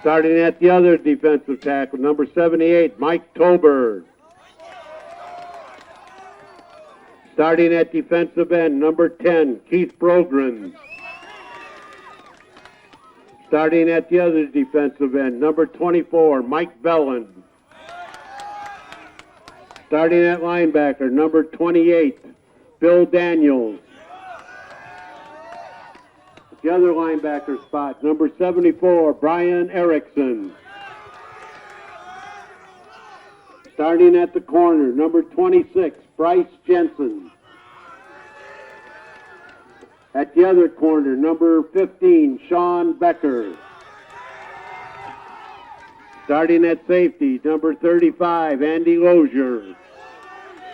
Starting at the other defensive tackle, number 78, Mike Tolberg. Starting at defensive end, number 10, Keith Brogren. Starting at the other defensive end, number 24, Mike Bellin. Starting at linebacker, number 28, Bill Daniels. The other linebacker spot, number 74, Brian Erickson. Starting at the corner, number 26, Bryce Jensen. At the other corner, number 15, Sean Becker. Starting at safety, number 35, Andy Lozier.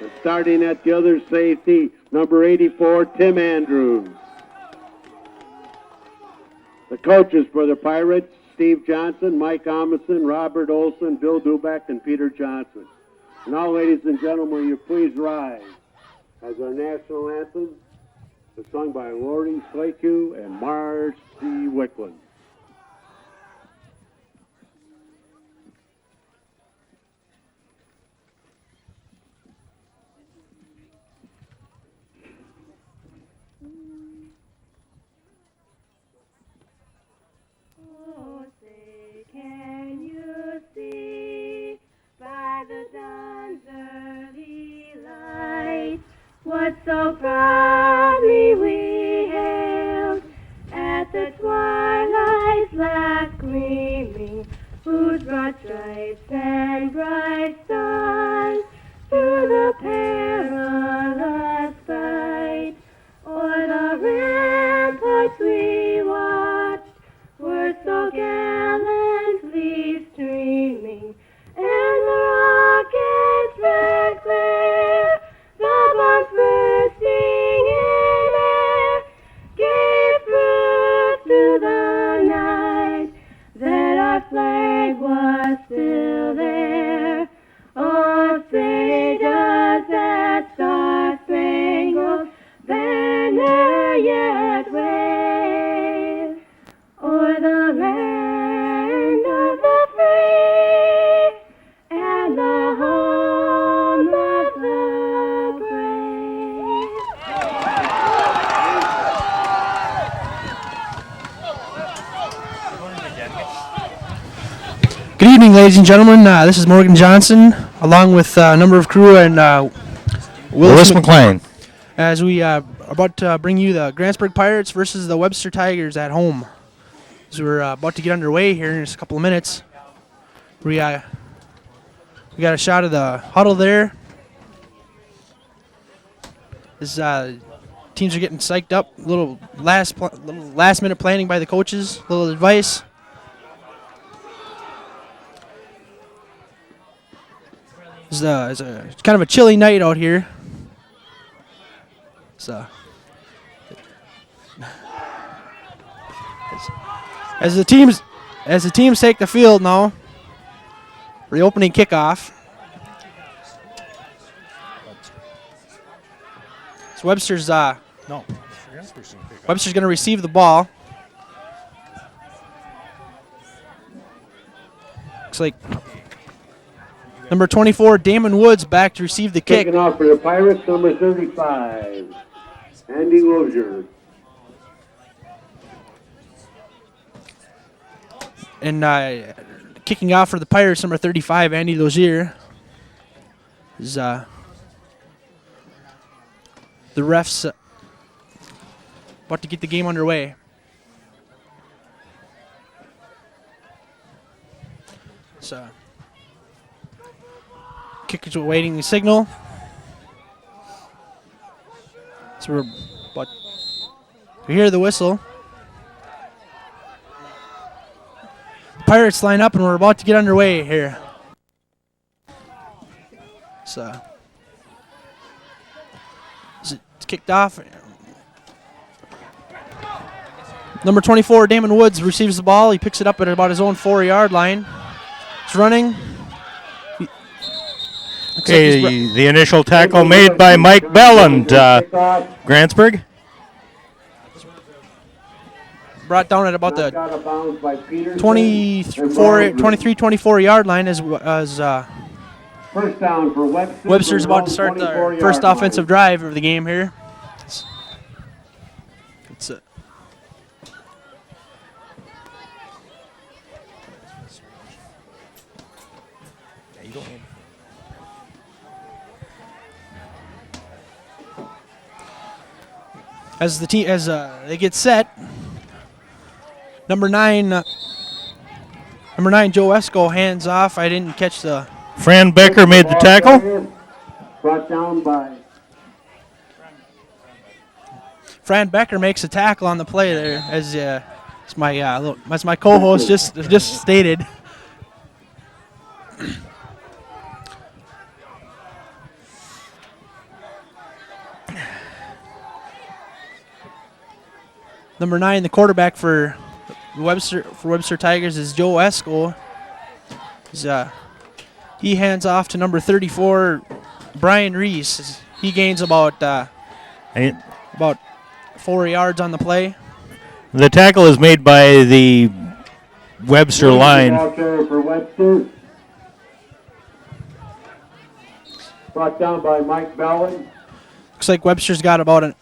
And starting at the other safety, number 84, Tim Andrews. The coaches for the Pirates, Steve Johnson, Mike Amundsen, Robert Olson, Bill Duback, and Peter Johnson. And now, ladies and gentlemen, will you please rise as our national anthem is sung by Lori Slakew and Marcy Wickland. Oh, say, can you see by the dawn's early light what so proudly we hailed at the twilight's last gleaming, whose broad stripes and bright stars through the perilous fight o'er the ramparts we watched were so gallantly streaming, and the rocket's red glare, the bombs bursting in air, gave proof to the night that our flag was still there. Oh, say does that star-spangled banner yet wave o'er the land of the free and the home of the brave. Good evening, ladies and gentlemen. This is Morgan Johnson, along with a number of crew and Willis McLean. as we are about to bring you the Grantsburg Pirates versus the Webster Tigers at home. So we're about to get underway here in just a couple of minutes. We got a shot of the huddle there. This teams are getting psyched up. Little last minute planning by the coaches. Little advice. It's kind of a chilly night out here. So, as the teams take the field now for the opening kickoff. So Webster's going to receive the ball. Looks like number 24, Damon Woods, back to receive the kick. Kicking off for the Pirates, number 35, Andy Lozier. And kicking off for the Pirates, number 35, Andy Lozier. Is the refs about to get the game underway. So, kickers awaiting the signal. So we're about to hear the whistle. Pirates line up and we're about to get underway here. So it's kicked off. Number 24, Damon Woods, receives the ball. He picks it up at about his own 4-yard line. It's running. Okay, the initial tackle made by Mike Belland, Grantsburg. brought down at about Knocked the out of bounds by Peterson. 23-24 yard line as First down for Webster. Webster's from their about to own start their 24-yard first line. offensive drive of the game here. It's as they get set, number nine Joe Esco hands off. I didn't catch the. Fran Becker made the tackle. Brought down by Fran Becker makes a tackle on the play there, as my co-host just stated. Number 9, the quarterback for Webster Tigers is Joe Esco. He hands off to number 34, Brian Reese. He gains about 4 yards on the play. The tackle is made by the Webster line. Out there for Webster. Brought down by Mike Bellin. Looks like Webster's got about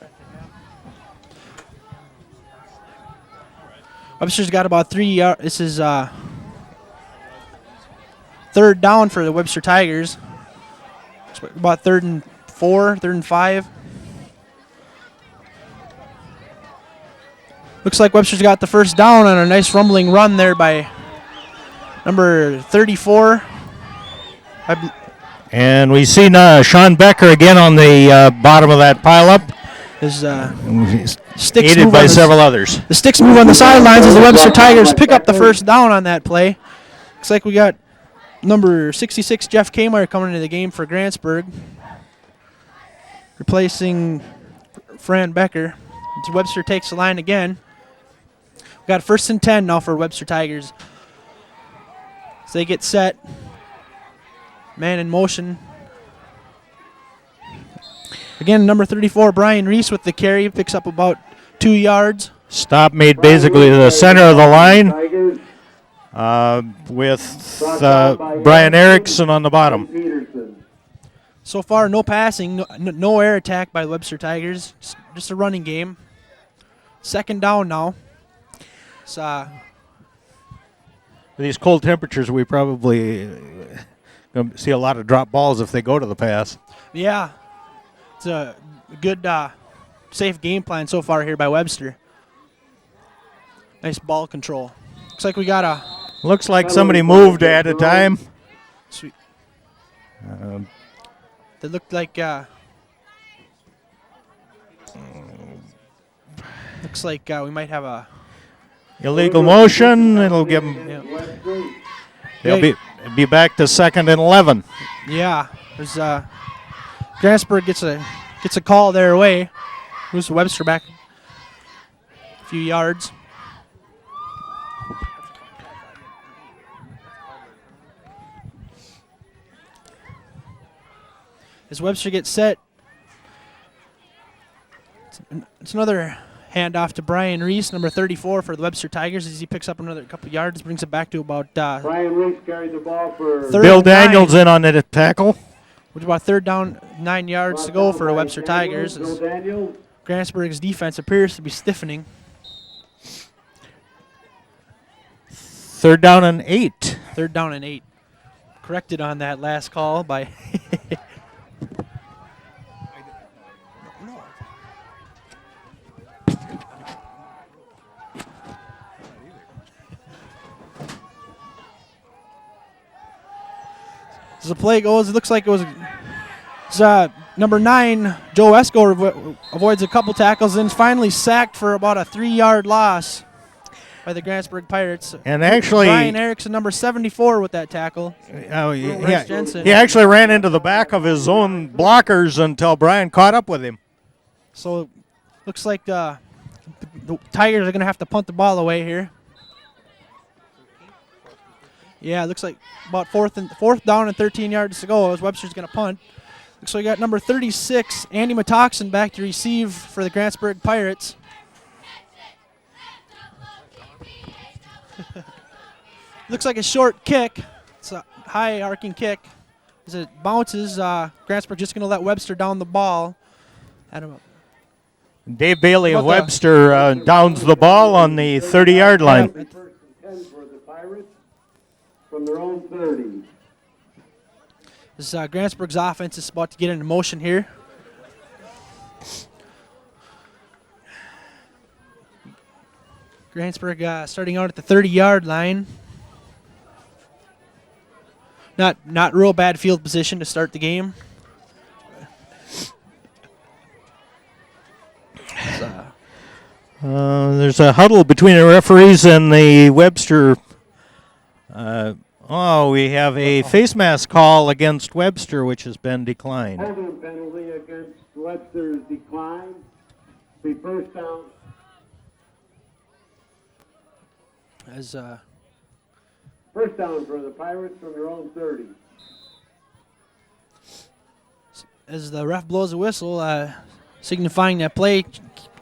3 yards. This is third down for the Webster Tigers. It's about 3rd and 4, 3rd and 5. Looks like Webster's got the first down on a nice rumbling run there by number 34. And we see Sean Becker again on the bottom of that pileup. Sticks aided move by on several others. The sticks move on the sidelines as the Webster Tigers pick up the first down on that play. Looks like we got number 66, Jeff Kmar, coming into the game for Grantsburg, replacing Fran Becker. As Webster takes the line again. We got 1st and 10 now for Webster Tigers. As they get set. Man in motion. Again, number 34, Brian Reese with the carry, picks up about 2 yards. Stop made basically to the center of the line with Brian Erickson on the bottom. So far, no passing, no air attack by the Webster Tigers. Just a running game. 2nd down now. With these cold temperatures, we probably going to see a lot of drop balls if they go to the pass. Yeah. It's a good, safe game plan so far here by Webster. Nice ball control. Looks like we got Looks like somebody moved at a time. Sweet. They looked like. Looks like we might have a illegal motion. It'll give them. Yeah. They'll be back to 2nd and 11. Yeah. There's Grantsburg gets a call their way. Moves Webster back a few yards. As Webster gets set, it's another handoff to Brian Reese, number 34 for the Webster Tigers, as he picks up another couple yards, brings it back to about Brian Reese carried the ball for Bill Daniels in on the tackle. Which is about 3rd down, 9 yards to go for the Webster Tigers. Grantsburg's defense appears to be stiffening. 3rd down and 8. 3rd down and 8. Corrected on that last call by as the play goes, it looks like it was number 9, Joe Esco avoids a couple tackles and is finally sacked for about a 3-yard loss by the Grantsburg Pirates. And actually, Brian Erickson, number 74, with that tackle. He actually ran into the back of his own blockers until Brian caught up with him. So looks like the Tigers are going to have to punt the ball away here. Yeah, it looks like about 4th down and 13 yards to go as Webster's going to punt. So we got number 36, Andy Matoxen, back to receive for the Grantsburg Pirates. Looks like a short kick. It's a high arcing kick. As it bounces, Grantsburg just going to let Webster down the ball. Dave Bailey of Webster downs the ball on the 30-yard line. First and 10 for the Pirates from their own 30. This Grantsburg's offense is about to get into motion here. Grantsburg starting out at the 30-yard line. Not real bad field position to start the game. There's a huddle between the referees and the Webster. We have a face mask call against Webster, which has been declined. Holding penalty against Webster's decline. Be first down. As First down for the Pirates from their own 30. as the ref blows a whistle, signifying that play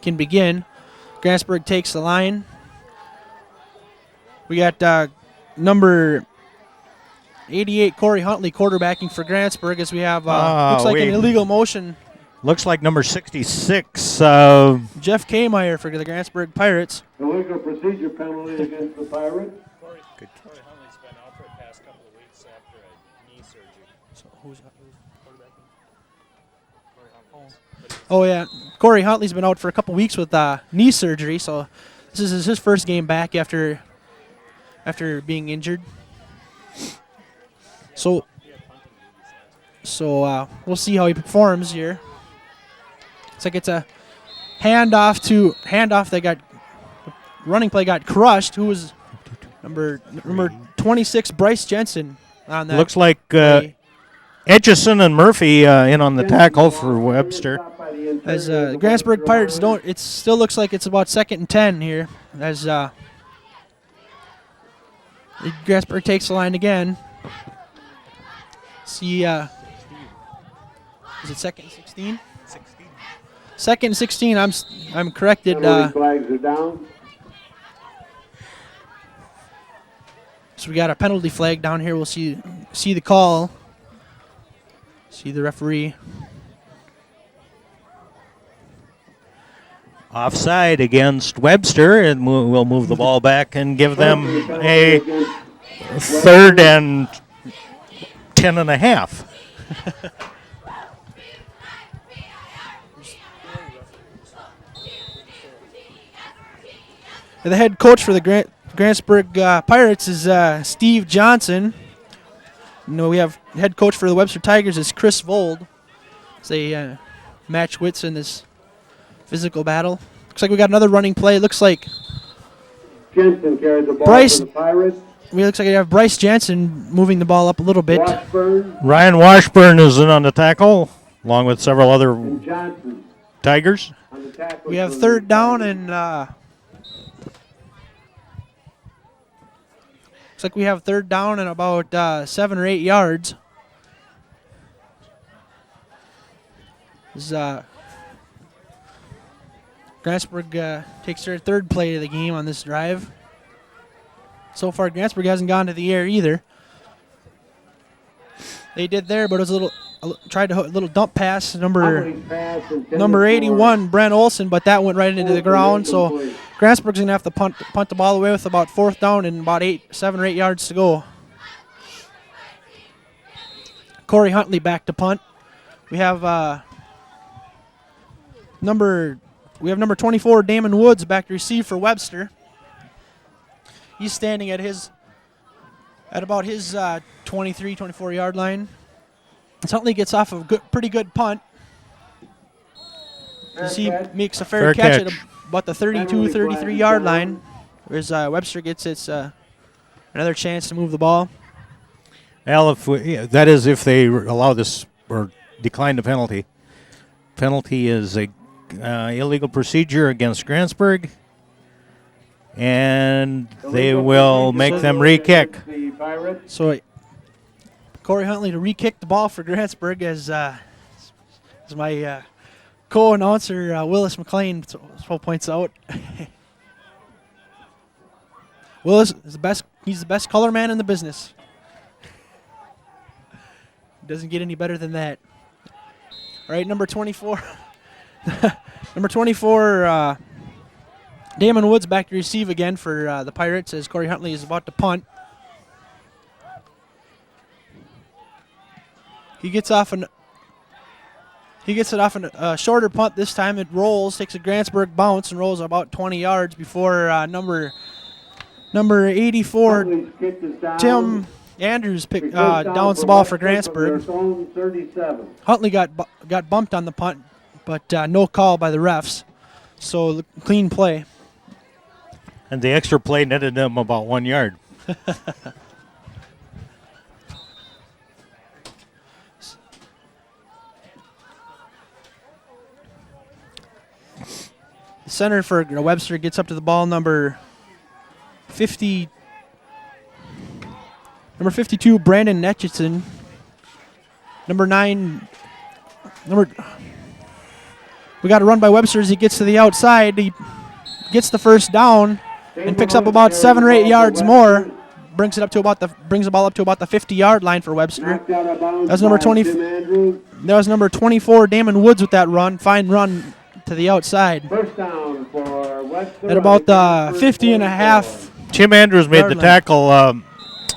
can begin. Grantsburg takes the line. We got number 88, Corey Huntley, quarterbacking for Grantsburg, as we have, looks like an illegal motion. Looks like number 66. Jeff Kmeyer for the Grantsburg Pirates. Illegal procedure penalty against the Pirates. Corey Huntley's been out for the past couple of weeks after a knee surgery. So who's quarterbacking? Oh yeah, Corey Huntley's been out for a couple weeks with knee surgery, so this is his first game back after being injured. So we'll see how he performs here. It's like it's a handoff that got running play got crushed. Who was number 26, Bryce Jensen on that. Looks like Etchison and Murphy in on the tackle for Webster. As Grantsburg Pirates it still looks like it's about 2nd and 10 here. As Grantsburg takes the line again. See, is it 2nd and 16? 2nd and 16. I'm corrected. Flags are down. So we got a penalty flag down here. We'll see the call. See the referee. Offside against Webster, and we'll move the ball back and give them a 3rd and 10 and a half. The head coach for the Grantsburg Pirates is Steve Johnson. We have head coach for the Webster Tigers is Chris Vold. They match wits in this physical battle. Looks like we got another running play. It looks like Jensen carries the ball Bryce. for the Pirates. It looks like we have Bryce Jensen moving the ball up a little bit. Washburn Ryan Washburn is in on the tackle, along with several other and Johnson Tigers. on the tackle. We have for 3rd the down Tigers. and looks like we have 3rd down and about 7 or 8 yards. This is Grantsburg takes their 3rd play of the game on this drive. So far, Grantsburg hasn't gone to the air either. They did there, but it was tried to hook a little dump pass. Number 81, Brent Olson, but that went right into the ground. So Grantsburg's gonna have to punt the ball away with about 4th down and about 7 or 8 yards to go. Corey Huntley back to punt. We have number 24, Damon Woods, back to receive for Webster. He's standing at about his 23, 24-yard line. Huntley gets off a pretty good punt. He makes a fair catch at about the 32, 33-yard line. Whereas Webster gets another chance to move the ball. Well, that is if they allow this or decline the penalty. Penalty is a illegal procedure against Grantsburg, and they will make them re-kick. So Corey Huntley to re-kick the ball for Grantsburg as my co-announcer Willis McLean points out. Willis is the best. He's the best color man in the business. Doesn't get any better than that. All right, number 24. Number 24, Damon Woods back to receive again for the Pirates as Corey Huntley is about to punt. He gets it off a shorter punt this time. It rolls, takes a Grantsburg bounce, and rolls about 20 yards before number 84, Huntley's kick is down. Tim Andrews It goes down downs the for ball for Webster from their Grantsburg. own 37. Huntley got bumped on the punt, but no call by the refs. So clean play. And the extra play netted them about 1 yard. Center for Webster gets up to the ball, number 50. Number 52, Brandon Netchison. Number 9, we got a run by Webster as he gets to the outside. He gets the first down and picks up about 7 or 8 yards more. Brings the ball up to about the 50-yard line for Webster. Knocked out of bounds That's number by 20. Tim Andrews. That was number 24, Damon Woods with that run. Fine run to the outside. First down for Webster. At about the 50 and a half. Tim Andrews made the Yard line. tackle,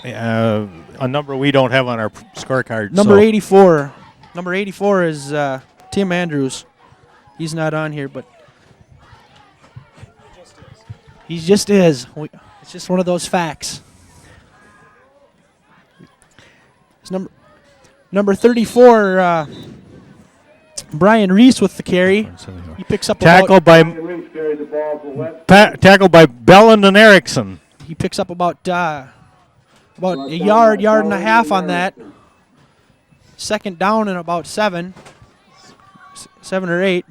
a number we don't have on our scorecard. Number so 84. Number 84 is Tim Andrews. He's not on here, but he just is. It's just one of those facts. It's number 34, Brian Reese with the carry. He picks up Tackled Reese carried the ball for Webster. tackled by Belland and Erickson. He picks up about a yard and a half on that. Second down and about 7 or 8.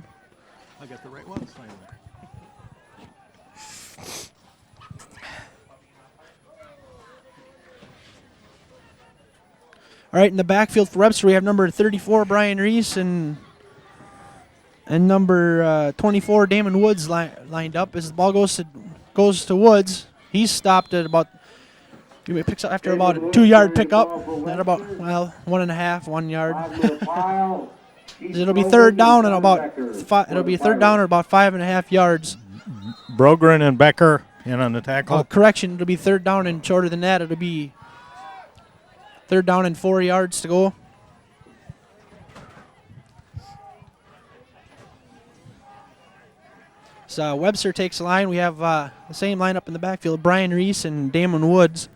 I got the right one. All right, in the backfield for Webster, we have number 34, Brian Reese, and number 24, Damon Woods lined up. As the ball goes to Woods, he's stopped at about. He picks up after about a 2-yard pickup, at about 1.5 yard. It'll be third down and about it'll be a third down or about 5.5 yards. Brogren and Becker in on the tackle. Oh, correction, it'll be third down and shorter than that. It'll be third down and 4 yards to go. So Webster takes the line. We have the same lineup in the backfield: Brian Reese and Damon Woods.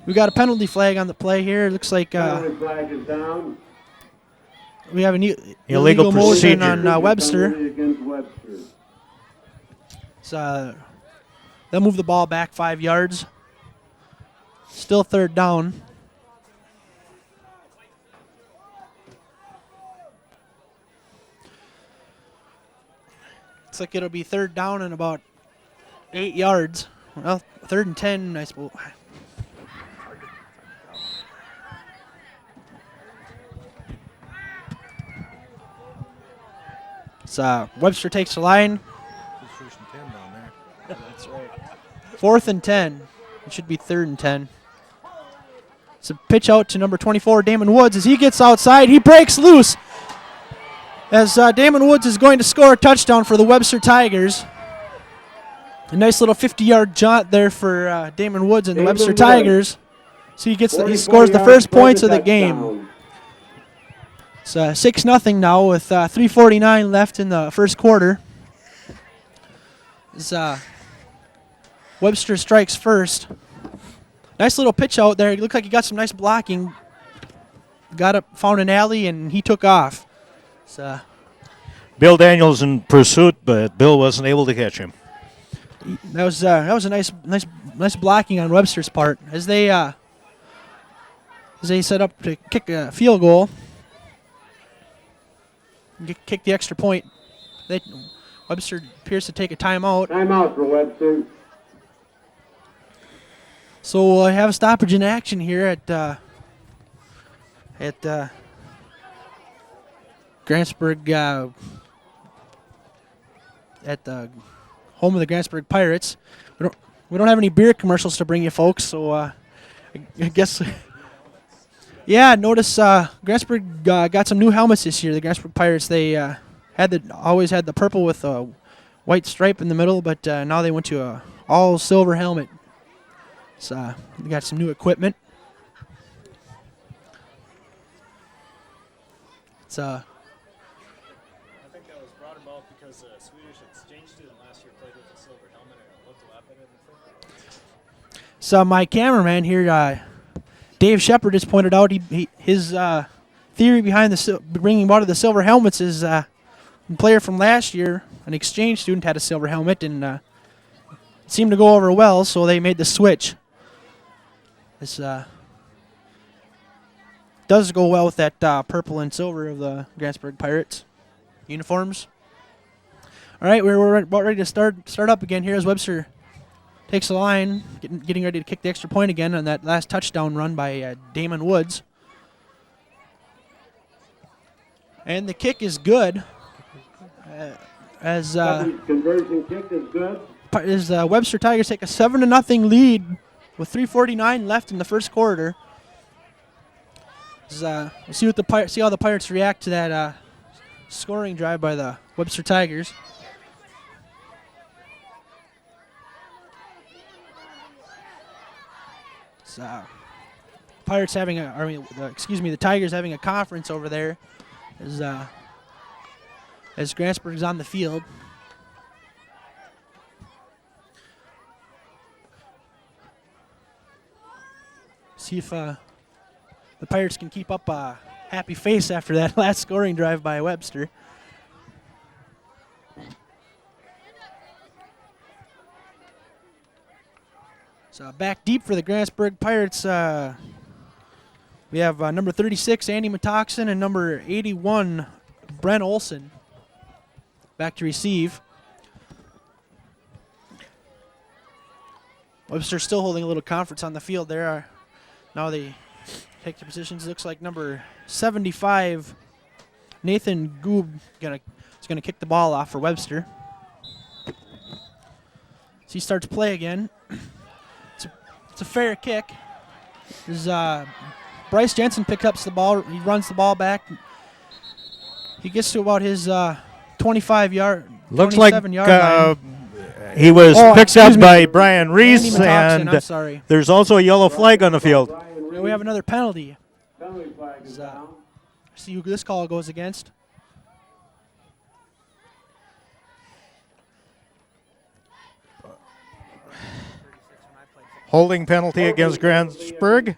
We got a penalty flag on the play here. It looks like Penalty flag is down. we have an Illegal motion procedure. on Webster. Penalty against Webster. So they'll move the ball back 5 yards. Still third down. Looks like it'll be third down and about 8 yards. Well, 3rd and 10, I suppose. So Webster takes the line. First and 10 down there. That's right. 4th and 10. It should be 3rd and 10. It's a pitch out to number 24, Damon Woods. As he gets outside, he breaks loose. As Damon Woods is going to score a touchdown for the Webster Tigers. A nice little 50-yard jaunt there for Damon Woods and the Damon Webster Woods. Tigers. So he scores the 44 first yards for points of the touchdown. game. It's 6-0 now with 3:49 left in the first quarter. As Webster strikes first. Nice little pitch out there. It looked like he got some nice blocking. Got up, found an alley, and he took off. So Bill Daniels in pursuit, but Bill wasn't able to catch him. that was a nice blocking on Webster's part as they set up to kick a field goal. Kick the extra point. Webster appears to take a timeout. Timeout for Webster. So we'll have a stoppage in action here at Grantsburg, at the home of the Grantsburg Pirates. we don't have any beer commercials to bring you folks, so I guess. Yeah, notice Grantsburg got some new helmets this year. The Grantsburg Pirates, they always had the purple with a white stripe in the middle, but now they went to a all silver helmet. So they got some new equipment. It's I think that was brought about because a Swedish exchange student last year played with a silver helmet and it looked a lot better than the football. So my cameraman here, Dave Shepard, just pointed out his theory behind bringing about the silver helmets is a player from last year, an exchange student, had a silver helmet and it seemed to go over well, so they made the switch. This does go well with that purple and silver of the Grantsburg Pirates uniforms. All right, we're about ready to start up again here as Webster takes the line, getting ready to kick the extra point again on that last touchdown run by Damon Woods. And the kick is good. As conversion kick is good. Webster Tigers take a 7-0 lead with 3:49 left in the first quarter. We'll see how the Pirates react to that scoring drive by the Webster Tigers. The Tigers having a conference over there as Grantsburg's on the field. See if the Pirates can keep up a happy face after that last scoring drive by Webster. So back deep for the Grantsburg Pirates. We have number 36, Andy Matoxen, and number 81, Brent Olson, back to receive. Webster still holding a little conference on the field there. Now they take the positions. Looks like number 75, Nathan Goob, is gonna kick the ball off for Webster. So he starts play again. It's a fair kick. Bryce Jensen picks up the ball. He runs the ball back. He gets to about his 25-yard, Looks like 27-yard line. he was picked up me. by Brian Reese, Andy Matoxen, and I'm sorry. there's also a yellow flag on the field. And we have another penalty. Penalty flag is down. See who this call goes against. Holding penalty against Grantsburg.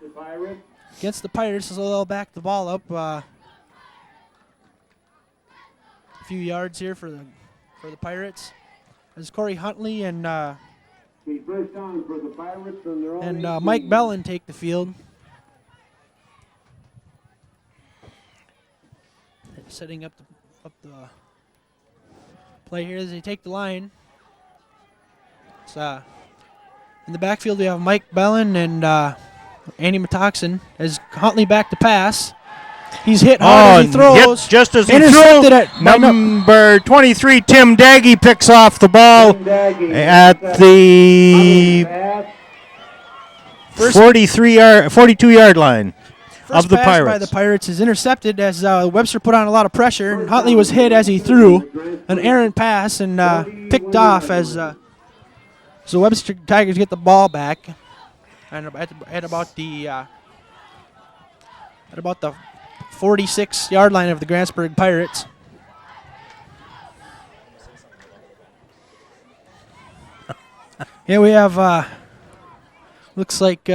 Against the Pirates, so they'll back the ball up a few yards here for the Pirates. As Corey Huntley and First down for the Pirates on their own Mike Bellin take the field. Setting up the play here as they take the line. So in the backfield we have Mike Bellin and Andy Matoxen as Huntley back to pass. He's hit hard as he throws. Hit just as he Intercepted threw. it. Number 23, Tim Daggy, picks off the ball at the 42-yard line First of the pass Pirates. by the Pirates is intercepted as Webster put on a lot of pressure. And Huntley was hit as he threw an errant pass and picked off as so Webster Tigers get the ball back and at about the 46-yard line of the Grantsburg Pirates. Here we have looks like we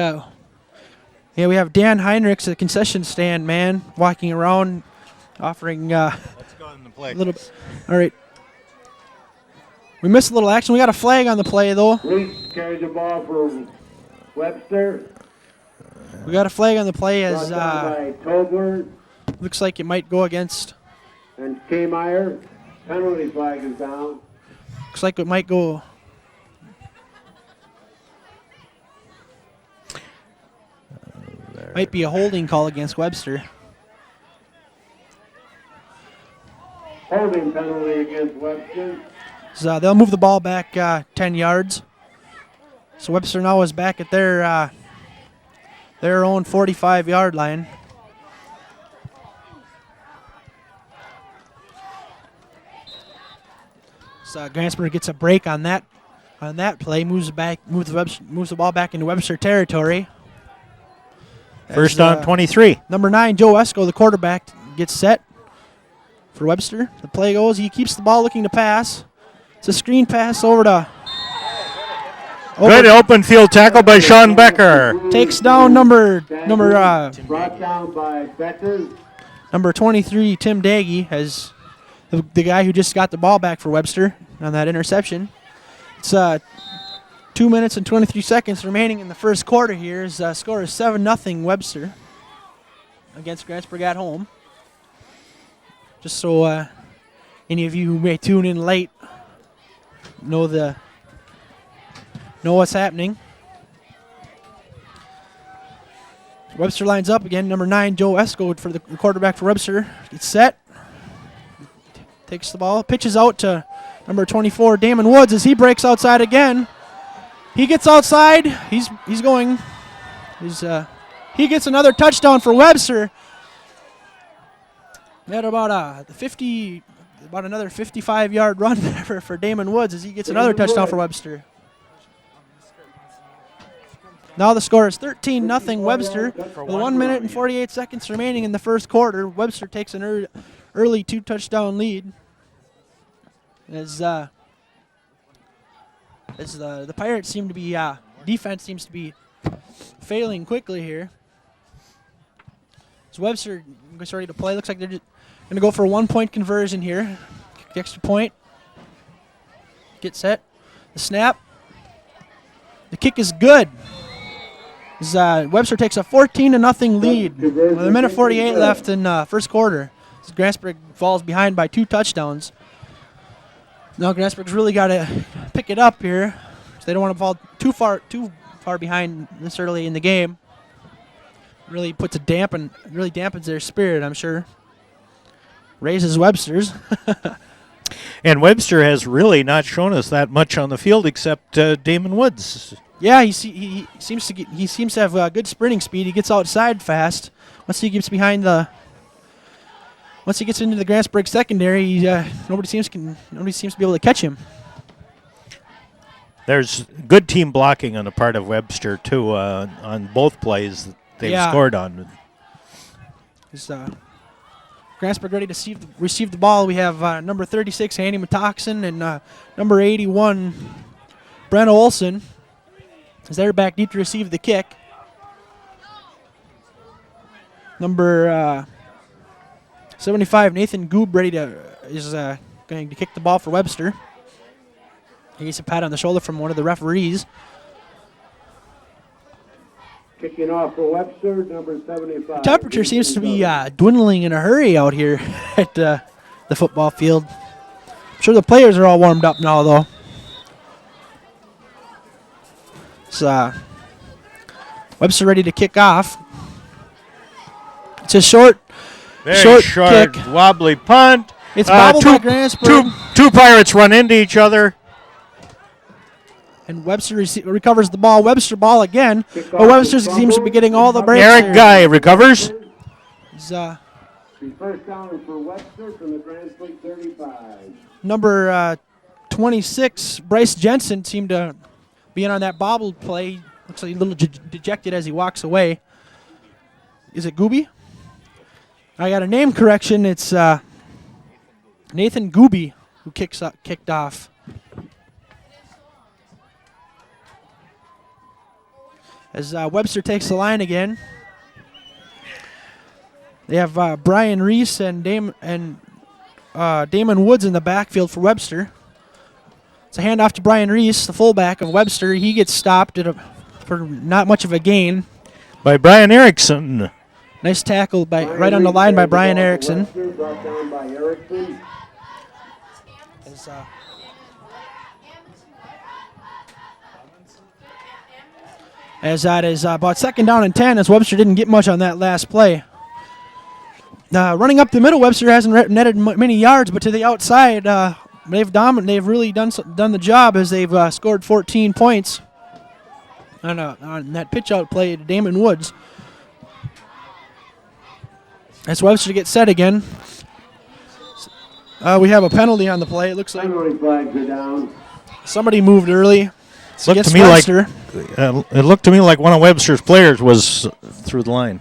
have Dan Heinrichs, the concession stand man, walking around, offering Let's go in the play. a little bit. All right. We missed a little action. We got a flag on the play, though. Reese carries the ball for Webster. We got a flag on the play as Brought down by Tobler looks like it might go against. and K-Meyer. Penalty flag is down. Looks like it might go. Might be a holding call against Webster. Holding penalty against Webster. So they'll move the ball back 10 yards. So Webster now is back at their own 45-yard line. So Grantsburg gets a break on that play, moves the ball back into Webster territory. First down, 23. Number 9, Joe Esco, the quarterback, gets set for Webster. The play goes. He keeps the ball looking to pass. It's a screen pass over to. Good open field tackle by Sean Becker. Takes down number Brought down by Becker. number 23, Tim Daggy, as the guy who just got the ball back for Webster on that interception. It's 2 minutes and 23 seconds remaining in the first quarter here. His score is 7-0 Webster against Grantsburg at home. Just so any of you who may tune in late know what's happening. Webster lines up again. Number 9, Joe Esco, for the quarterback for Webster. Gets set. Takes the ball. Pitches out to number 24, Damon Woods, as he breaks outside again. He gets outside. He gets another touchdown for Webster. At about another 55-yard run there for Damon Woods, as he gets another touchdown for Webster. Now the score is 13-0 Webster with 1 minute and 48 seconds remaining in the first quarter. Webster takes an early 2-touchdown lead. As the Pirates seem to be defense seems to be failing quickly here. As Webster gets ready to play, looks like they're just going to go for a 1-point conversion here. Kick the extra point. Get set. The snap. The kick is good. As Webster takes a 14-0 lead with 1 minute 48 left in first quarter. As Grantsburg falls behind by 2 touchdowns. Now Grantsburg's really got to pick it up here. So they don't want to fall too far behind this early in the game. Really dampens their spirit, I'm sure. Raises Webster's. And Webster has really not shown us that much on the field except Damon Woods. Yeah, he seems to have good sprinting speed. He gets outside fast. Once he gets into the Grantsburg secondary, nobody seems to be able to catch him. There's good team blocking on the part of Webster too on both plays that they've scored on. Is Grantsburg ready to receive the ball? We have number 36 Handy Matoxin and number 81 Brent Olson. As they're back deep to receive the kick. Number 75, Nathan Goob, is going to kick the ball for Webster. He gets a pat on the shoulder from one of the referees. Kicking off for Webster, number 75. The temperature seems to be dwindling in a hurry out here at the football field. I'm sure the players are all warmed up now, though. Webster ready to kick off. It's a short kick. Wobbly punt. It's bobbled by Grantsburg. Two Pirates run into each other. And Webster recovers the ball. Webster ball again. But Webster seems to be getting all the breaks. Eric Guy recovers. First down for Webster from the Grantsburg 35. Number 26, Bryce Jensen, seemed to be in on that bobbled play. Looks like a little dejected as he walks away. Is it Gooby? I got a name correction. It's Nathan Gooby who kicked off. As Webster takes the line again. They have Brian Reese and Damon Woods in the backfield for Webster. It's a handoff to Brian Reese, the fullback of Webster. He gets stopped for not much of a gain. By Brian Erickson. Nice tackle right on the line by Brian Erickson. Brought down by Erickson. As that is about second down and 10, as Webster didn't get much on that last play. Running up the middle, Webster hasn't netted many yards, but to the outside, they've really done the job as they've scored 14 points. on that pitch out play to Damon Woods. As Webster gets set again. We have a penalty on the play. It looks like Penalty flags are down. somebody moved early. It's Looked against to me Webster. it looked to me like one of Webster's players was through the line.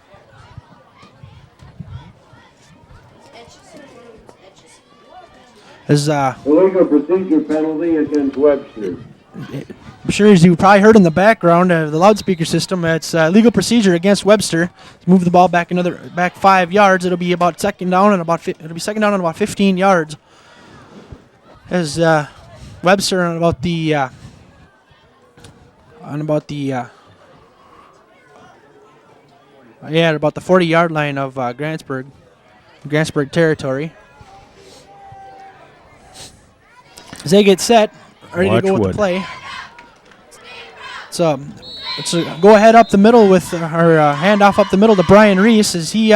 As Illegal procedure penalty against Webster. I'm sure as you probably heard in the background of the loudspeaker system, it's legal procedure against Webster. Move the ball back 5 yards. It'll be about second down and about 15 yards. As Webster on about the 40-yard line of Grantsburg territory. As they get set, ready to go with the play. So it's a go ahead up the middle with our handoff up the middle to Brian Reese as he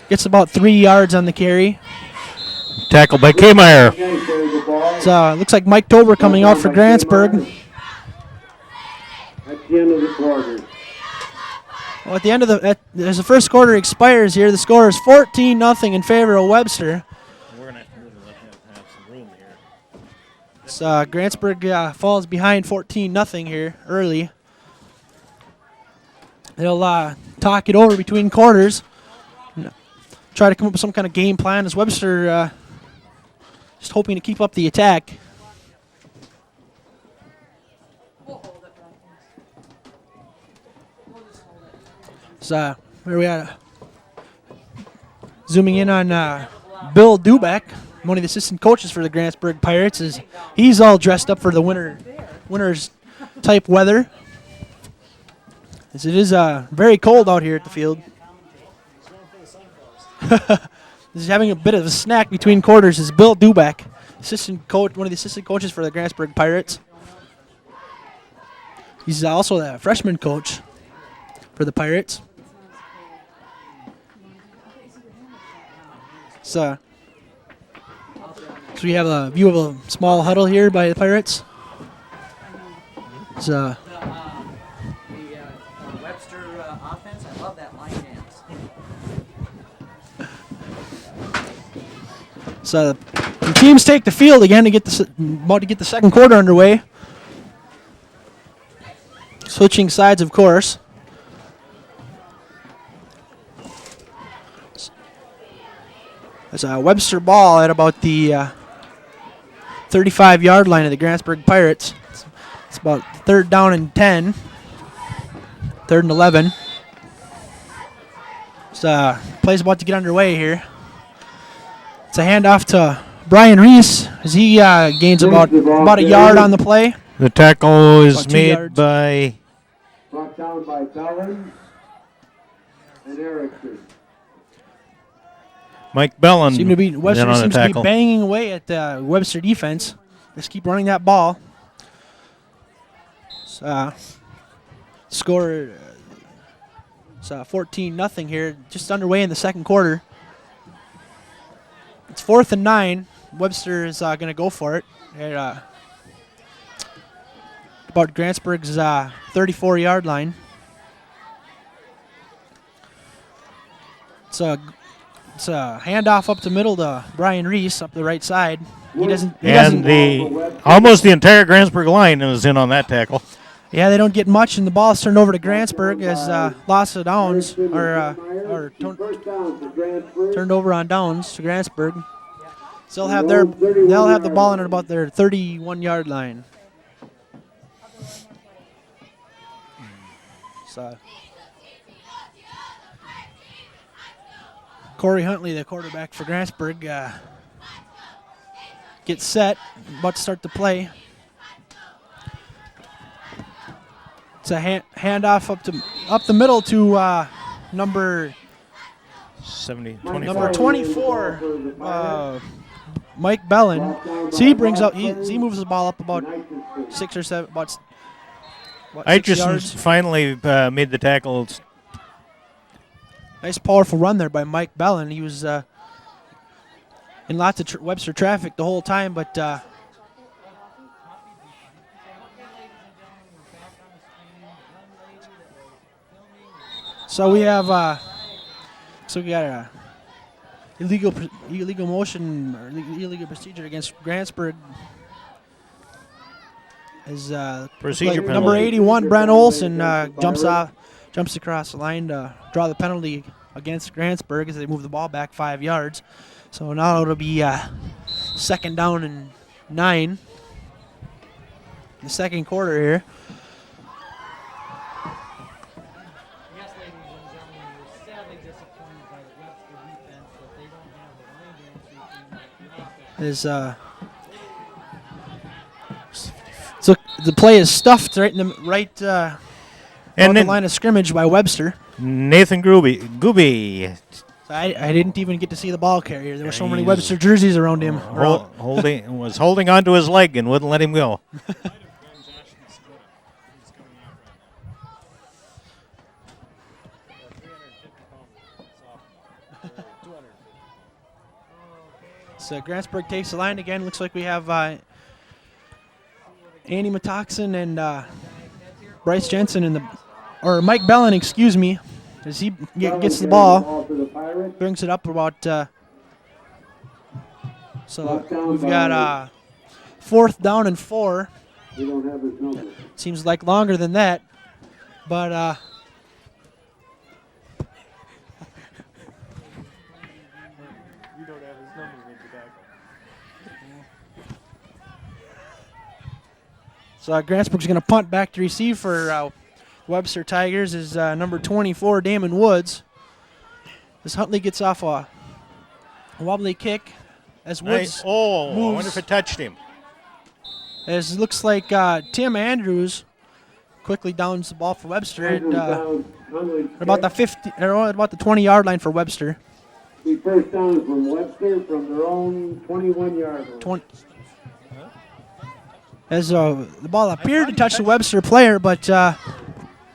gets about 3 yards on the carry. Tackled by Kmeyer. So looks like Mike Tober coming out for Grantsburg. That's the end of the quarter. Well, at the end of as the first quarter expires here, the score is 14-0 in favor of Webster. We're going to have some room here. So Grantsburg falls behind 14-0 here early. They'll talk it over between quarters. Try to come up with some kind of game plan as Webster just hoping to keep up the attack. So where we at? Zooming in on Bill Dubeck, one of the assistant coaches for the Grantsburg Pirates, is he's all dressed up for the winter's type weather. As it is very cold out here at the field. He's having a bit of a snack between quarters is Bill Dubeck, assistant coach, one of the assistant coaches for the Grantsburg Pirates. He's also the freshman coach for the Pirates. So we have a view of a small huddle here by the Pirates. So Webster offense, I love that line dance. So the teams take the field again to get about to get the second quarter underway. Switching sides, of course. There's a Webster ball at about the 35-yard line of the Grantsburg Pirates. It's about third down and 10. Third and 11. So play's about to get underway here. It's a handoff to Brian Reese as he gains about a yard on the play. The tackle is About 2 made yards. by Brought down by Bellin and Erickson. Mike Bellin. Webster in on the seems to be tackle. banging away at the Webster defense. Just keep running that ball. Score. It's 14-0 here, just underway in the second quarter. It's 4th and 9. Webster is going to go for it at about Grantsburg's 34-yard line. It's a handoff up the middle to Brian Reese up the right side. He doesn't. Almost the entire Grantsburg line is in on that tackle. Yeah, they don't get much, and the ball is turned over to Grantsburg as loss of downs or turned over on downs to Grantsburg. So they'll have the ball in at about their 31-yard line. So Corey Huntley, the quarterback for Grantsburg, gets set, about to start the play. It's a handoff up the middle to number 24, Mike Bellin. So he brings up, he moves the ball up about 6 or 7, about 6 Itchison yards. finally made the tackle. Nice powerful run there by Mike Bellin. He was in lots of Webster traffic the whole time, but So we have we got a illegal motion or illegal procedure against Grantsburg. As Procedure like number penalty. 81 Brent Olson jumps across the line to draw the penalty against Grantsburg as they move the ball back 5 yards. So now it'll be second down and 9 in the second quarter here. Yes, ladies and gentlemen, we're sadly disappointed by the Webster defense that they don't have the line dance routine like the offense. So the play is stuffed right in the on And the then line of scrimmage by Webster. Nathan Gooby. So I didn't even get to see the ball carrier. There were so many He's Webster jerseys around him. was holding onto his leg and wouldn't let him go. So Grantsburg takes the line again. Looks like we have Andy Matoxen and Bryce Jensen or Mike Bellin, excuse me, as he gets the ball, brings it up about. So we've got 4th down and 4. We don't have his number. Seems like longer than that, but so Grantsburg's going to punt back to receive for Webster Tigers is number 24, Damon Woods. As Huntley gets off a wobbly kick as Woods I moves. wonder if it touched him. As it looks like Tim Andrews quickly downs the ball for Webster at about the 50 or about the 20-yard line for Webster. The first down from Webster from their own 21-yard line. As the ball appeared to touch the Webster player, but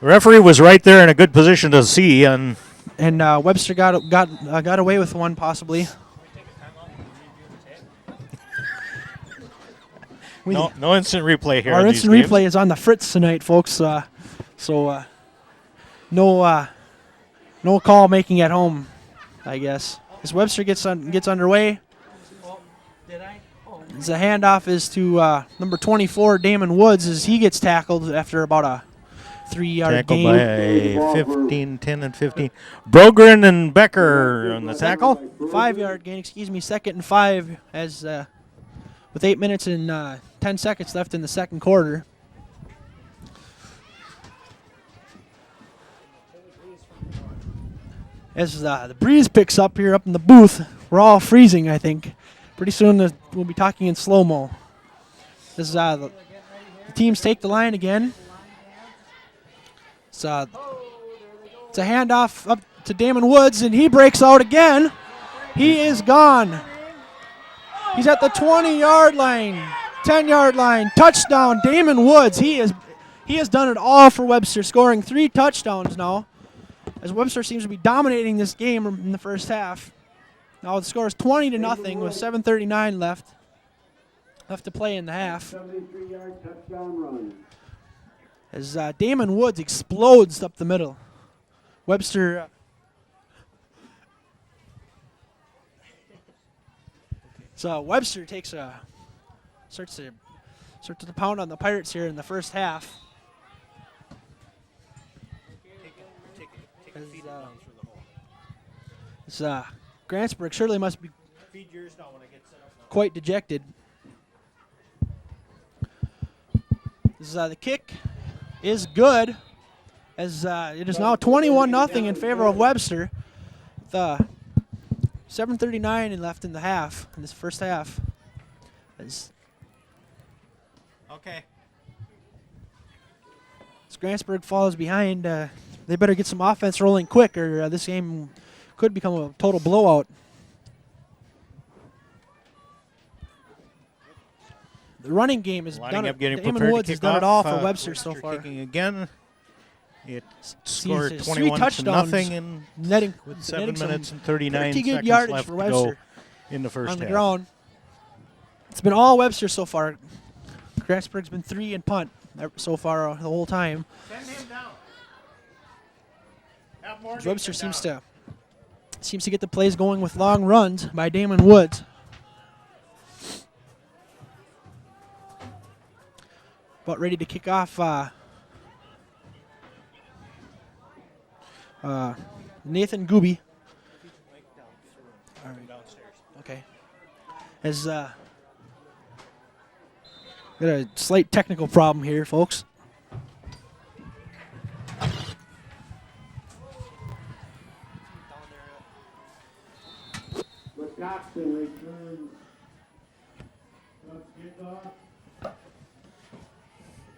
The referee was right there in a good position to see, and Webster got away with one possibly. no instant replay here. Our on instant these games. replay is on the fritz tonight, folks. So no call making at home, I guess. As Webster gets underway, as the handoff is to number 24, Damon Woods, as he gets tackled after about a 3-yard Tackled gain. by 15, 10, and 15. Brogren and Becker on the tackle. 5-yard gain, excuse me, 2nd and 5 as with 8 minutes and 10 seconds left in the second quarter. As the breeze picks up here up in the booth, we're all freezing, I think. Pretty soon we'll be talking in slow-mo. As the teams take the line again. It's a handoff up to Damon Woods, and he breaks out again. He is gone. He's at the 20-yard line, 10-yard line, touchdown, Damon Woods. He has done it all for Webster, scoring 3 touchdowns now, as Webster seems to be dominating this game in the first half. Now the score is 20-0 with 7:39 left to play in the half. 73-yard touchdown run. As Damon Woods explodes up the middle. Webster. So Webster starts to pound on the Pirates here in the first half. Grantsburg surely must be quite dejected. The kick is good, as it is now 21-0 in favor of Webster. With 7:39 left in the half, in this first half. Okay. As Grantsburg falls behind, they better get some offense rolling quick, or this game could become a total blowout. The running game has done it. Damon Woods has done it all for Webster so far. Kicking again. It Scored scored 3 touchdowns, 21-0 in netting with 7 netting some minutes and 39 pretty good seconds yardage left for to Webster go in the first on the half. ground. It's been all Webster so far. Grantsburg's been 3 and punt so far the whole time. Send him down. Have Webster seems to get the plays going with long runs by Damon Woods. About ready to kick off Nathan Gooby. All right. Okay. Has got a slight technical problem here, folks. Wisconsin returns kickoff.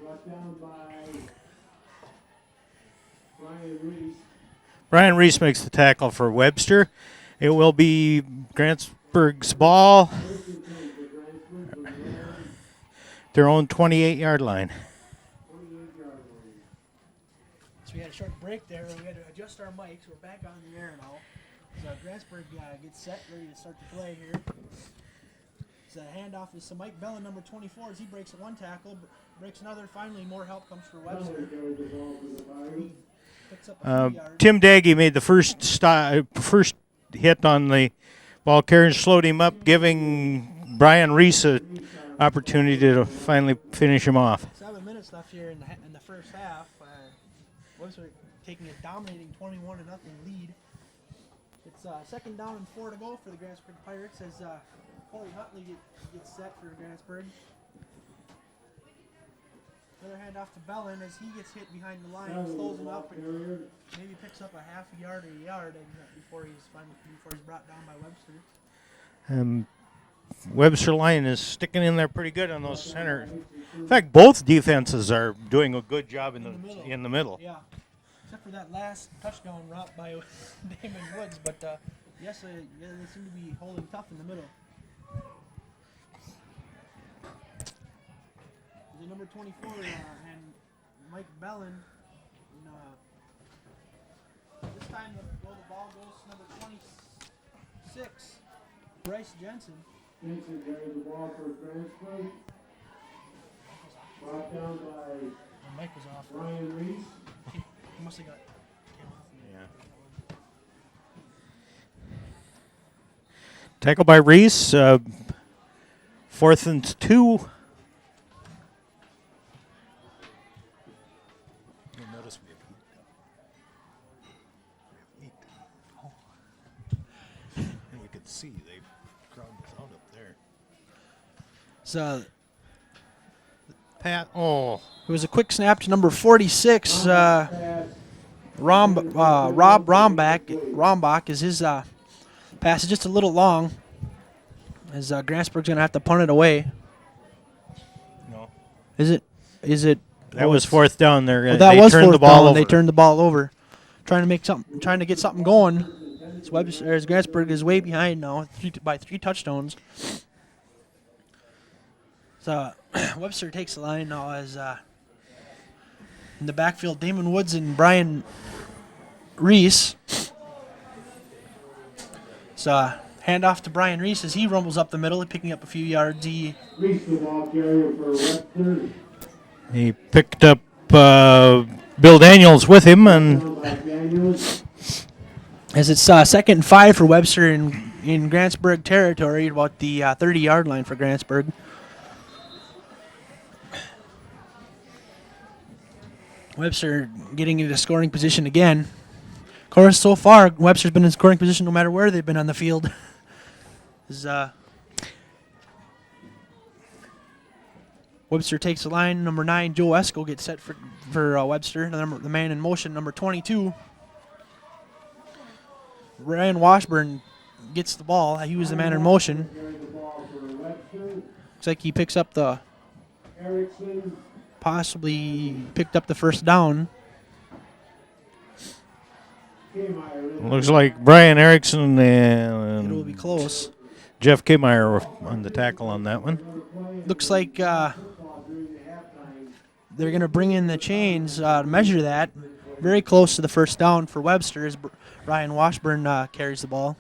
Brought down by Brian Reese. Brian Reese makes the tackle for Webster. It will be Grantsburg's ball. Their own 28-yard line. So we had a short break there. We had to adjust our mics. We're back on the air now. So Grantsburg gets set, ready to start the play here. So the handoff is to Mike Bellin, number 24, as he breaks one tackle, breaks another. Finally, more help comes for Webster. He picks up a few yards. Tim Daggy made the first hit on the ball carrier, slowed him up, giving Brian Reese an opportunity to finally finish him off. 7 minutes left here in the first half. Webster taking a dominating 21-0 lead. It's second down and 4 to go for the Grantsburg Pirates as Corey Hutley gets set for Grantsburg. Another handoff to Bellin as he gets hit behind the line, slows him up, and maybe picks up a half a yard or a yard before he's brought down by Webster. Webster line is sticking in there pretty good on those center. In fact, both defenses are doing a good job in the middle. Yeah, except for that last touchdown route by Damon Woods, but yes, they seem to be holding tough in the middle. The number 24 and Mike Bellin. This time the ball goes to number 26, Bryce Jensen. Jensen carries the ball for Grantsburg. Brought down by Mike was off. Brian Reese. He must have got came off. Yeah. Tackle by Reese. 4th and 2. You'll notice we have heat. And you can see they crowd us out up there. So Pat. Oh. it was a quick snap to number 46. Rob Rombach is his pass is just a little long. As Grantsburg's gonna have to punt it away. No. Is it? That was 4th down there. Well, that they was turned fourth the ball down. over. They turned the ball over, trying to get something going. As Grantsburg is way behind now by 3 touchdowns. So Webster takes the line now as in the backfield, Damon Woods and Brian Reese. So handoff to Brian Reese as he rumbles up the middle, picking up a few yards. Reese, the ball carrier for Webster. He picked up Bill Daniels with him, and As it's 2nd and 5 for Webster in Grantsburg territory, about the 30-yard line for Grantsburg. Webster getting into scoring position again. Of course, so far, Webster's been in scoring position no matter where they've been on the field. Webster takes the line. Number 9, Joe Esco gets set for Webster. The man in motion, number 22. Ryan Washburn gets the ball. He was the man in motion. Looks like he picks up possibly picked up the first down. looks like Brian Erickson and It will be close. Jeff Kmeyer were on the tackle on that one. Looks like they're going to bring in the chains to measure that. Very close to the first down for Webster as Ryan Washburn carried the ball.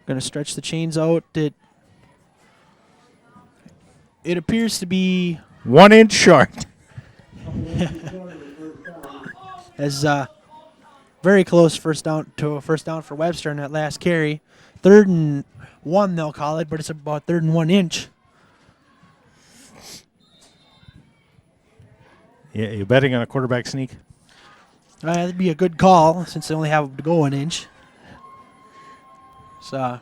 Going to stretch the chains out. It appears to be 1 inch short. as very close first down for Webster on that last carry. 3rd and 1 they'll call it, but it's about 3rd and 1 inch. Yeah, you betting on a quarterback sneak? That'd be a good call since they only have to go 1 inch. So,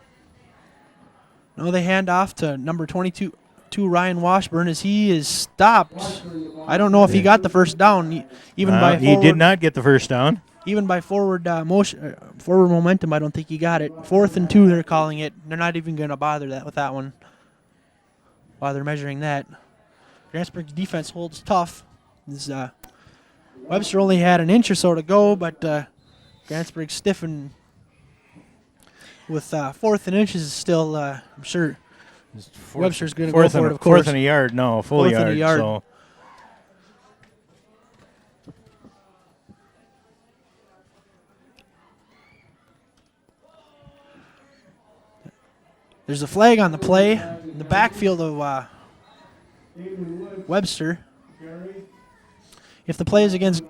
no, they hand off to number 22, Ryan Washburn, as he is stopped. I don't know if he got the first down, even by he did not get the first down. Even by forward forward momentum. I don't think he got it. 4th and 2, they're calling it. They're not even going to bother with that one while they're measuring that. Grantsburg's defense holds tough. Webster only had an inch or so to go, but Grantsburg stiffened with 4th and inches is still, I'm sure Webster's going to go for it, of course. 4th and a yard, no, full 4th yard. and a yard. So. There's a flag on the play in the backfield of Webster. If the play is against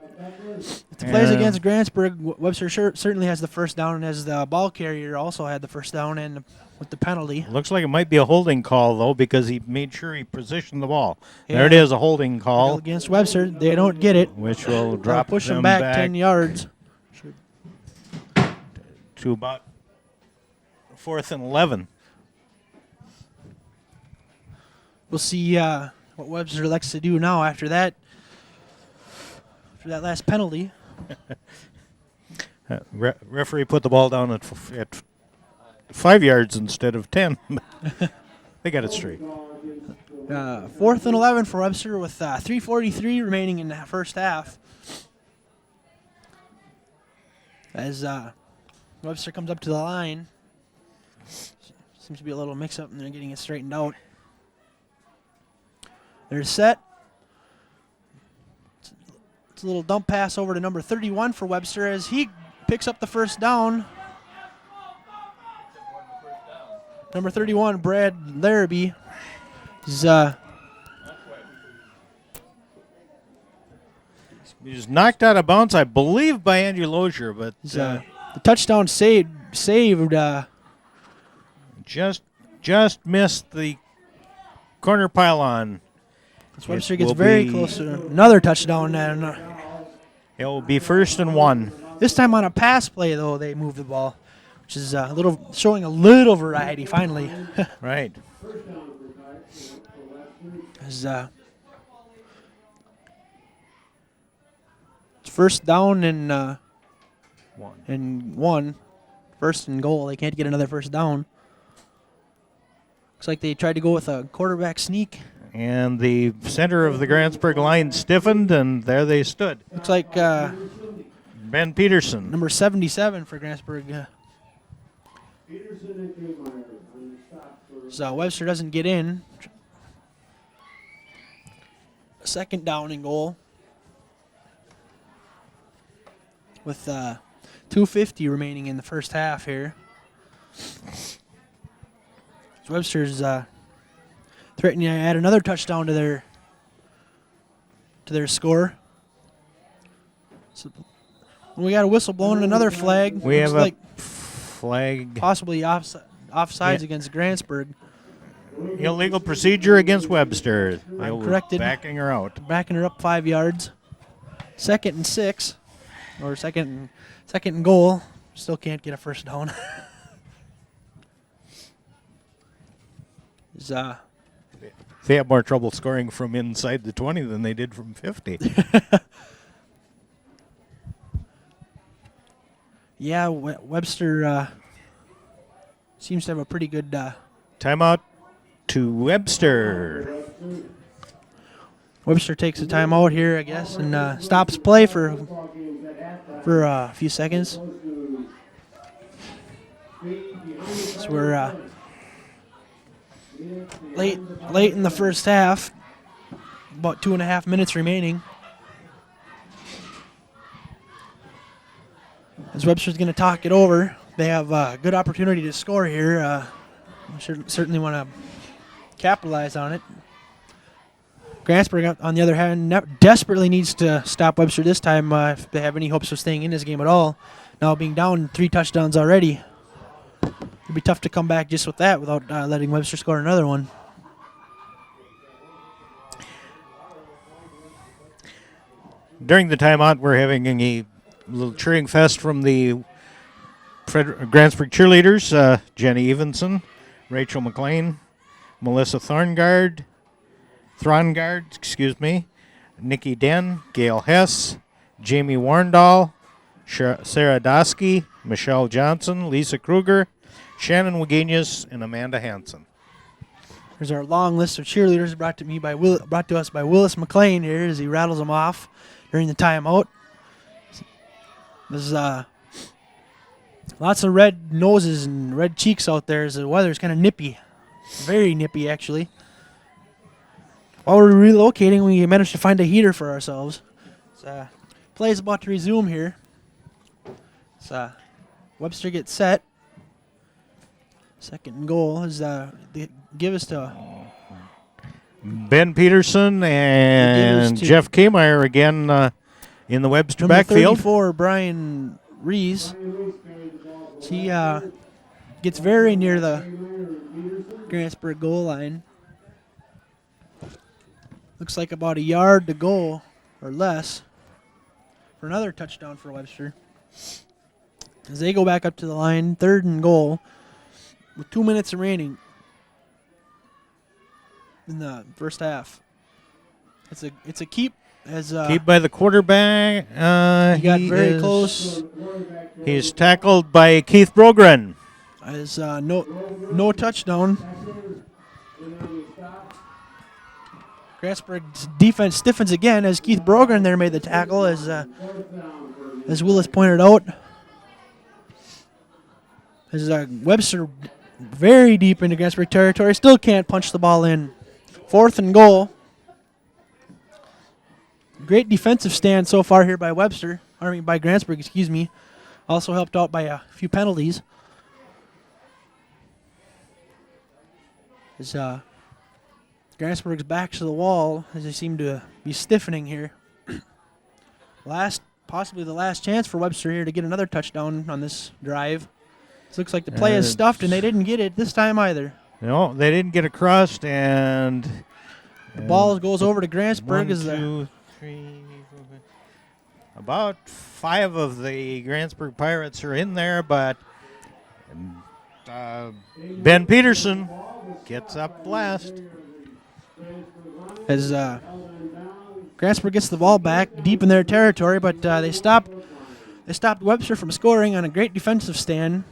Grantsburg, Webster certainly has the first down, as the ball carrier also had the first down and with the penalty. Looks like it might be a holding call, though, because he made sure he positioned the ball. Yeah. There it is, a holding call. Against Webster, they don't get it. Which will drop push them back 10 yards. To about 4th and 11. We'll see what Webster elects to do now after that. After that last penalty. Referee put the ball down at 5 yards instead of 10. They got it straight. 4th and 11 for Webster with 3:43 remaining in the first half. As Webster comes up to the line. Seems to be a little mix-up, and they're getting it straightened out. They're set. It's a little dump pass over to number 31 for Webster as he picks up the first down. Number 31, Brad Larrabee, is he's knocked out of bounds, I believe, by Andrew Lozier, but the touchdown saved. Just missed the corner pylon. Webster gets very close to another touchdown. And it will be 1st and 1. This time on a pass play, though, they move the ball, which is showing a little variety finally. Right. As, it's 1st down and 1. 1st and goal. They can't get another first down. Looks like they tried to go with a quarterback sneak. And the center of the Grantsburg line stiffened, and there they stood. Looks like Ben Peterson. Number 77 for Grantsburg. So Webster doesn't get in. 2nd down and goal. With 2:50 remaining in the first half here. So Webster's threatening to add another touchdown to their score. So we got a whistle blowing, another flag. We have a flag. Possibly offsides against Grantsburg. Illegal procedure against Webster. Corrected. Backing her out. Backing her up 5 yards. 2nd and 6. Or second and goal. Still can't get a first down. They have more trouble scoring from inside the 20 than they did from 50. Yeah, Webster seems to have a pretty good... Timeout to Webster. Webster takes a timeout here, I guess, and stops play for a few seconds. So we're late in the first half. About 2.5 minutes remaining. As Webster's going to talk it over, they have a good opportunity to score here. Certainly want to capitalize on it. Grantsburg, on the other hand, desperately needs to stop Webster this time if they have any hopes of staying in this game at all. Now being down 3 touchdowns already. It'd be tough to come back just with that without letting Webster score another one. During the timeout, we're having a little cheering fest from the Grantsburg cheerleaders. Jenny Evenson, Rachel McLean, Melissa Thorngard, Nikki Den, Gail Hess, Jamie Warndall, Sarah Dosky, Michelle Johnson, Lisa Kruger, Shannon Wagenius, and Amanda Hansen. Here's our long list of cheerleaders brought to us by Willis McLean here as he rattles them off during the timeout. There's lots of red noses and red cheeks out there as the weather's kind of nippy. Very nippy, actually. While we're relocating, we managed to find a heater for ourselves. Play is about to resume here. Webster gets set. Second and goal is they give us to Ben Peterson and Jeff Kmeyer again in the Webster number backfield. 34, Brian Rees. He gets very near the Grantsburg goal line. Looks like about a yard to go or less for another touchdown for Webster. As they go back up to the line, 3rd and goal with 2 minutes remaining in the first half. It's a keep as Keep by the quarterback. he got very close. He's tackled by Keith Brogren. As no touchdown. Grantsburg's defense stiffens again as Keith Brogren there made the tackle as Willis pointed out. As Webster very deep into Grantsburg territory, still can't punch the ball in. 4th and goal. Great defensive stand so far here by by Grantsburg, excuse me. Also helped out by a few penalties. As Grantsburg's back to the wall as they seem to be stiffening here. Possibly the last chance for Webster here to get another touchdown on this drive. It looks like the play is stuffed, and they didn't get it this time either. No, they didn't get across, and the ball goes over to Grantsburg. 1, 2, 3, 4, 5. About 5 of the Grantsburg Pirates are in there, but Ben Peterson gets up last. As Grantsburg gets the ball back deep in their territory, but they stopped Webster from scoring on a great defensive stand.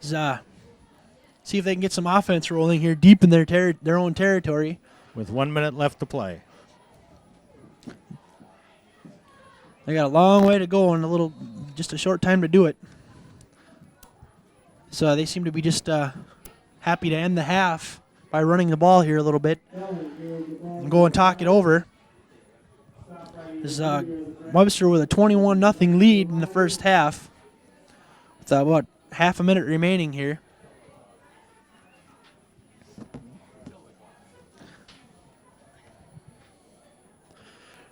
See if they can get some offense rolling here deep in their own territory. With 1 minute left to play. They got a long way to go and just a short time to do it. So they seem to be just happy to end the half by running the ball here a little bit and go and talk it over. This Webster with a 21-0 lead in the first half. With about half a minute remaining here.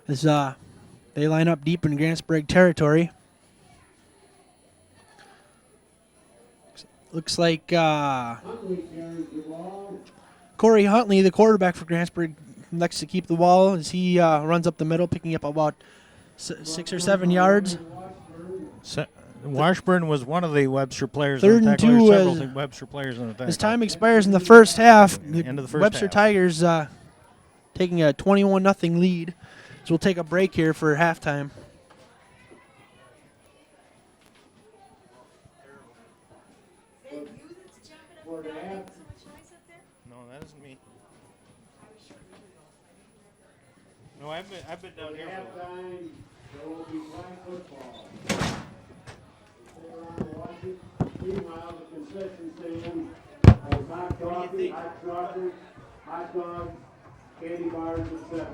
As they line up deep in Grantsburg territory. Looks like Corey Huntley, the quarterback for Grantsburg, likes to keep the ball as he runs up the middle, picking up about 6 or 7 yards. Washburn was one of the Webster players. 3rd and 2 several Webster players in the tackle. As time expires in the first half, End of the first Webster half. Tigers taking a 21-0 lead. So we'll take a break here for halftime. No, that isn't me. No, I've been down here. Halftime, there will be flag football. Stay around and watch it. Meanwhile, the concession stand has hot coffee, hot chocolate, hot dogs, candy bars, etc.